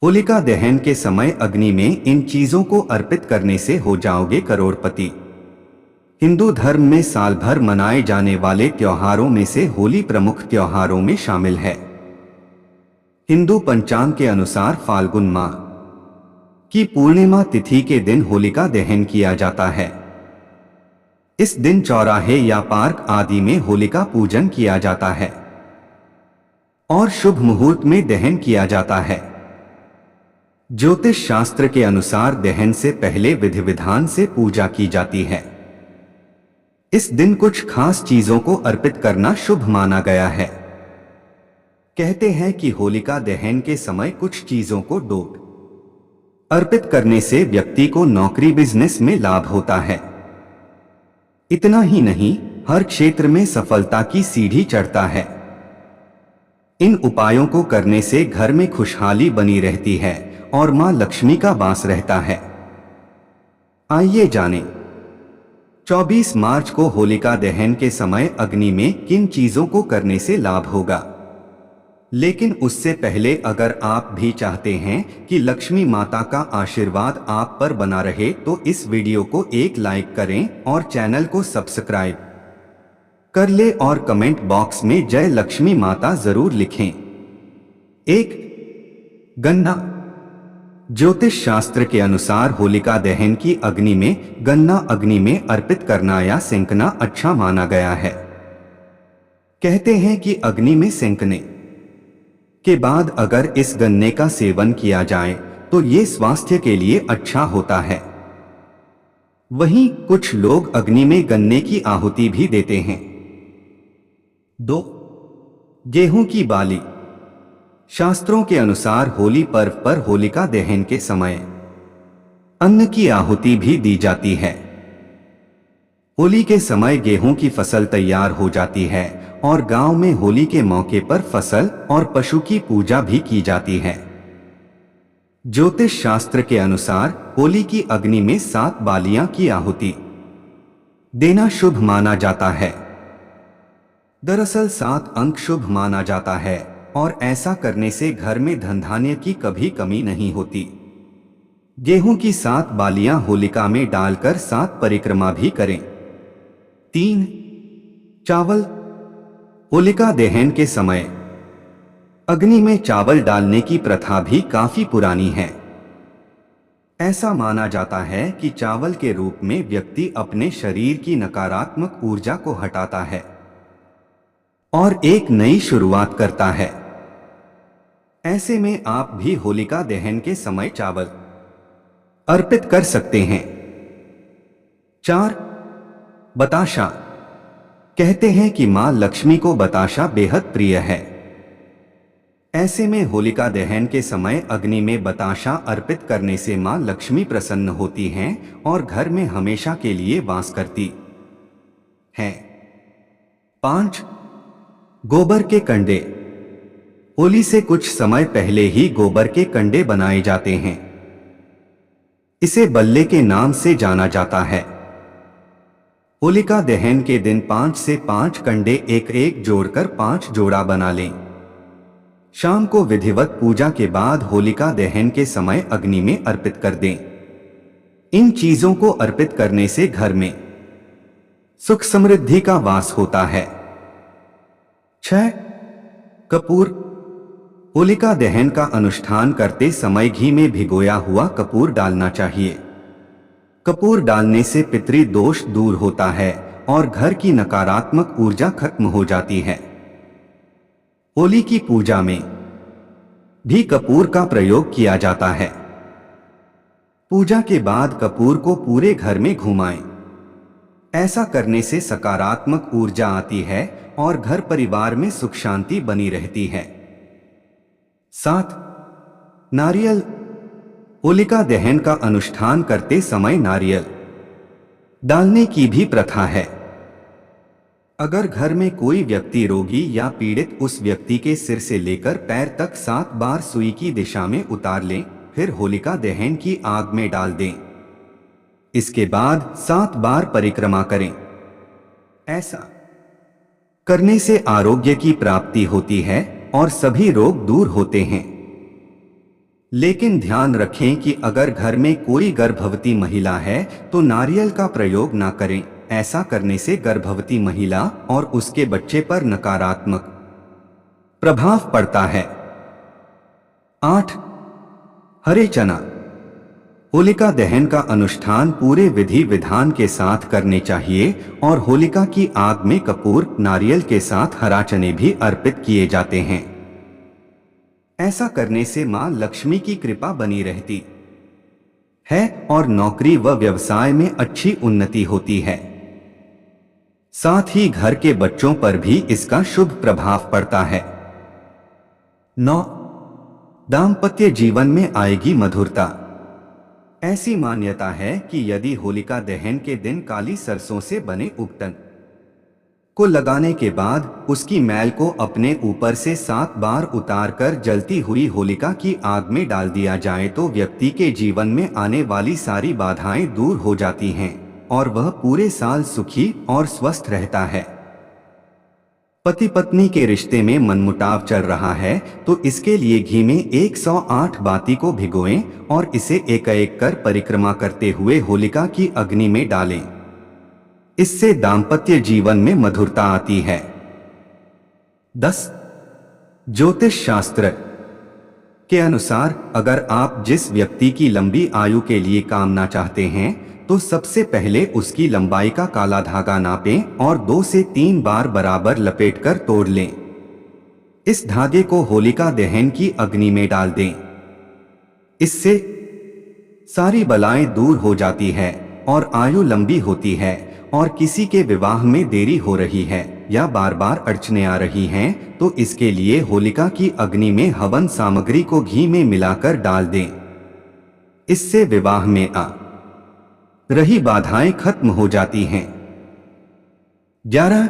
होलिका दहन के समय अग्नि में इन चीजों को अर्पित करने से हो जाओगे करोड़पति। हिंदू धर्म में साल भर मनाए जाने वाले त्योहारों में से होली प्रमुख त्योहारों में शामिल है। हिंदू पंचांग के अनुसार फाल्गुन माह की पूर्णिमा तिथि के दिन होलिका दहन किया जाता है। इस दिन चौराहे या पार्क आदि में होलिका पूजन किया जाता है और शुभ मुहूर्त में दहन किया जाता है। ज्योतिष शास्त्र के अनुसार दहन से पहले विधि विधान से पूजा की जाती है। इस दिन कुछ खास चीजों को अर्पित करना शुभ माना गया है। कहते हैं कि होलिका दहन के समय कुछ चीजों को अर्पित करने से व्यक्ति को नौकरी बिजनेस में लाभ होता है। इतना ही नहीं, हर क्षेत्र में सफलता की सीढ़ी चढ़ता है। इन उपायों को करने से घर में खुशहाली बनी रहती है और मां लक्ष्मी का वास रहता है। आइए जानें 24 मार्च को होलिका दहन के समय अग्नि में किन चीजों को करने से लाभ होगा। लेकिन उससे पहले अगर आप भी चाहते हैं कि लक्ष्मी माता का आशीर्वाद आप पर बना रहे तो इस वीडियो को एक लाइक करें और चैनल को सब्सक्राइब कर ले और कमेंट बॉक्स में जय लक्ष्मी माता जरूर लिखें। 1. गन्ना। ज्योतिष शास्त्र के अनुसार होलिका दहन की अग्नि में गन्ना अग्नि में अर्पित करना या सेंकना अच्छा माना गया है। कहते हैं कि अग्नि में सेंकने के बाद अगर इस गन्ने का सेवन किया जाए तो ये स्वास्थ्य के लिए अच्छा होता है। वहीं कुछ लोग अग्नि में गन्ने की आहुति भी देते हैं। 2. गेहूं की बाली। शास्त्रों के अनुसार होली पर्व पर होलिका दहन के समय अन्न की आहुति भी दी जाती है। होली के समय गेहूं की फसल तैयार हो जाती है और गांव में होली के मौके पर फसल और पशु की पूजा भी की जाती है। ज्योतिष शास्त्र के अनुसार होली की अग्नि में 7 बालियां की आहुति देना शुभ माना जाता है। दरअसल 7 अंक शुभ माना जाता है और ऐसा करने से घर में धन धान्य की कभी कमी नहीं होती। गेहूं की 7 बालियां होलिका में डालकर 7 परिक्रमा भी करें। 3. चावल। होलिका दहन के समय अग्नि में चावल डालने की प्रथा भी काफी पुरानी है। ऐसा माना जाता है कि चावल के रूप में व्यक्ति अपने शरीर की नकारात्मक ऊर्जा को हटाता है और एक नई शुरुआत करता है। ऐसे में आप भी होलिका दहन के समय चावल अर्पित कर सकते हैं। 4. बताशा। कहते हैं कि मां लक्ष्मी को बताशा बेहद प्रिय है। ऐसे में होलिका दहन के समय अग्नि में बताशा अर्पित करने से मां लक्ष्मी प्रसन्न होती हैं और घर में हमेशा के लिए वास करती हैं। 5. गोबर के कंडे। होली से कुछ समय पहले ही गोबर के कंडे बनाए जाते हैं। इसे बल्ले के नाम से जाना जाता है। होलिका दहन के दिन 5 से 5 कंडे एक एक जोड़कर 5 जोड़ा बना लें। शाम को विधिवत पूजा के बाद होलिका दहन के समय अग्नि में अर्पित कर दें। इन चीजों को अर्पित करने से घर में सुख समृद्धि का वास होता है। 6. कपूर। होलिका दहन का अनुष्ठान करते समय घी में भिगोया हुआ कपूर डालना चाहिए। कपूर डालने से पितृदोष दूर होता है और घर की नकारात्मक ऊर्जा खत्म हो जाती है। होली की पूजा में भी कपूर का प्रयोग किया जाता है। पूजा के बाद कपूर को पूरे घर में घुमाएं। ऐसा करने से सकारात्मक ऊर्जा आती है और घर परिवार में सुख शांति बनी रहती है। 7. नारियल। होलिका दहन का अनुष्ठान करते समय नारियल डालने की भी प्रथा है। अगर घर में कोई व्यक्ति रोगी या पीड़ित उस व्यक्ति के सिर से लेकर पैर तक 7 बार सुई की दिशा में उतार लें, फिर होलिका दहन की आग में डाल दें। इसके बाद 7 बार परिक्रमा करें। ऐसा करने से आरोग्य की प्राप्ति होती है और सभी रोग दूर होते हैं। लेकिन ध्यान रखें कि अगर घर में कोई गर्भवती महिला है तो नारियल का प्रयोग ना करें। ऐसा करने से गर्भवती महिला और उसके बच्चे पर नकारात्मक प्रभाव पड़ता है। 8. हरे चना। होलिका दहन का अनुष्ठान पूरे विधि विधान के साथ करने चाहिए और होलिका की आग में कपूर नारियल के साथ हरा चने भी अर्पित किए जाते हैं। ऐसा करने से मां लक्ष्मी की कृपा बनी रहती है और नौकरी व व्यवसाय में अच्छी उन्नति होती है। साथ ही घर के बच्चों पर भी इसका शुभ प्रभाव पड़ता है। 9. दाम्पत्य जीवन में आएगी मधुरता। ऐसी मान्यता है कि यदि होलिका दहन के दिन काली सरसों से बने उबटन को लगाने के बाद उसकी मैल को अपने ऊपर से 7 बार उतारकर जलती हुई होलिका की आग में डाल दिया जाए तो व्यक्ति के जीवन में आने वाली सारी बाधाएं दूर हो जाती हैं और वह पूरे साल सुखी और स्वस्थ रहता है। पति पत्नी के रिश्ते में मनमुटाव चल रहा है तो इसके लिए घी में 108 बाती को भिगोएं और इसे एक एक कर परिक्रमा करते हुए होलिका की अग्नि में डालें। इससे दाम्पत्य जीवन में मधुरता आती है। 10. ज्योतिष शास्त्र के अनुसार अगर आप जिस व्यक्ति की लंबी आयु के लिए कामना चाहते हैं तो सबसे पहले उसकी लंबाई का काला धागा नापें और 2 से 3 बार बराबर लपेटकर तोड़ लें। इस धागे को होलिका दहन की अग्नि में डाल दें। इससे सारी बलाएं दूर हो जाती है और आयु लंबी होती है। और किसी के विवाह में देरी हो रही है या बार बार अड़चने आ रही हैं तो इसके लिए होलिका की अग्नि में हवन सामग्री को घी में मिलाकर डाल दें। इससे विवाह में आ रही बाधाएं खत्म हो जाती हैं। 11.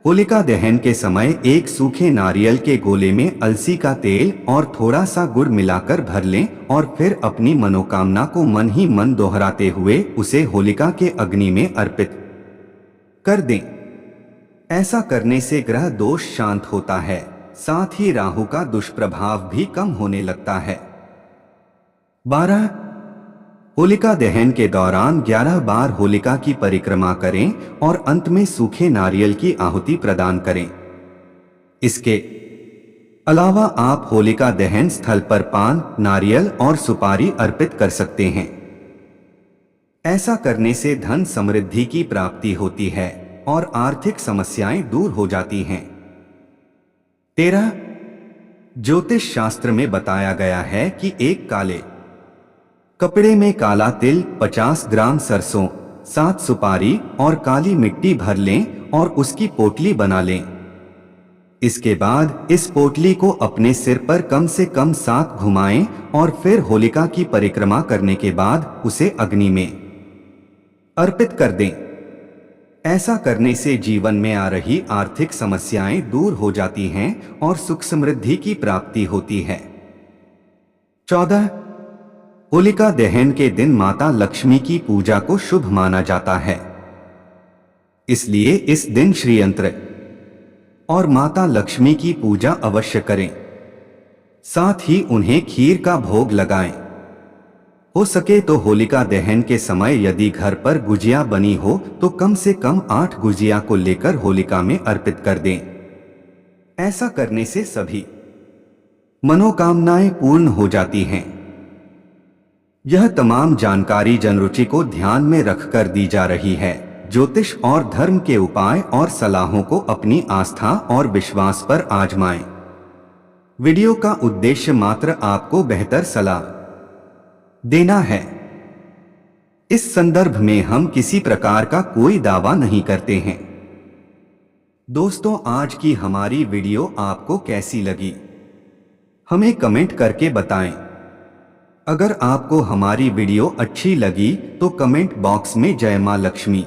होलिका दहन के समय एक सूखे नारियल के गोले में अलसी का तेल और थोड़ा सा गुड़ मिलाकर भर लें और फिर अपनी मनोकामना को मन ही मन दोहराते हुए उसे होलिका के अग्नि में अर्पित कर दें। ऐसा करने से ग्रह दोष शांत होता है, साथ ही राहु का दुष्प्रभाव भी कम होने लगता है। 12. होलिका दहन के दौरान 11 बार होलिका की परिक्रमा करें और अंत में सूखे नारियल की आहुति प्रदान करें। इसके अलावा आप होलिका दहन स्थल पर पान, नारियल और सुपारी अर्पित कर सकते हैं। ऐसा करने से धन समृद्धि की प्राप्ति होती है और आर्थिक समस्याएं दूर हो जाती हैं। 13. ज्योतिष शास्त्र में बताया गया है कि एक काले कपड़े में काला तिल, 50 ग्राम सरसों, 7 सुपारी और काली मिट्टी भर लें और उसकी पोटली बना लें। इसके बाद इस पोटली को अपने सिर पर कम से कम 7 घुमाएं और फिर होलिका की परिक्रमा करने के बाद उसे अग्नि में अर्पित कर दें। ऐसा करने से जीवन में आ रही आर्थिक समस्याएं दूर हो जाती हैं और सुख समृद्धि की प्राप्ति होती है। 14. होलिका दहन के दिन माता लक्ष्मी की पूजा को शुभ माना जाता है, इसलिए इस दिन श्री यंत्र और माता लक्ष्मी की पूजा अवश्य करें। साथ ही उन्हें खीर का भोग लगाएं। हो सके तो होलिका दहन के समय यदि घर पर गुजिया बनी हो तो कम से कम 8 गुजिया को लेकर होलिका में अर्पित कर दें। ऐसा करने से सभी मनोकामनाएं पूर्ण हो जाती हैं। यह तमाम जानकारी जनरुचि को ध्यान में रखकर दी जा रही है। ज्योतिष और धर्म के उपाय और सलाहों को अपनी आस्था और विश्वास पर आजमाएं। वीडियो का उद्देश्य मात्र आपको बेहतर सलाह देना है। इस संदर्भ में हम किसी प्रकार का कोई दावा नहीं करते हैं। दोस्तों, आज की हमारी वीडियो आपको कैसी लगी हमें कमेंट करके बताएं। अगर आपको हमारी वीडियो अच्छी लगी तो कमेंट बॉक्स में जय मां लक्ष्मी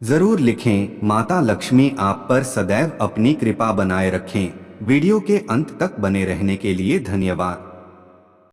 जरूर लिखें। माता लक्ष्मी आप पर सदैव अपनी कृपा बनाए रखें। वीडियो के अंत तक बने रहने के लिए धन्यवाद।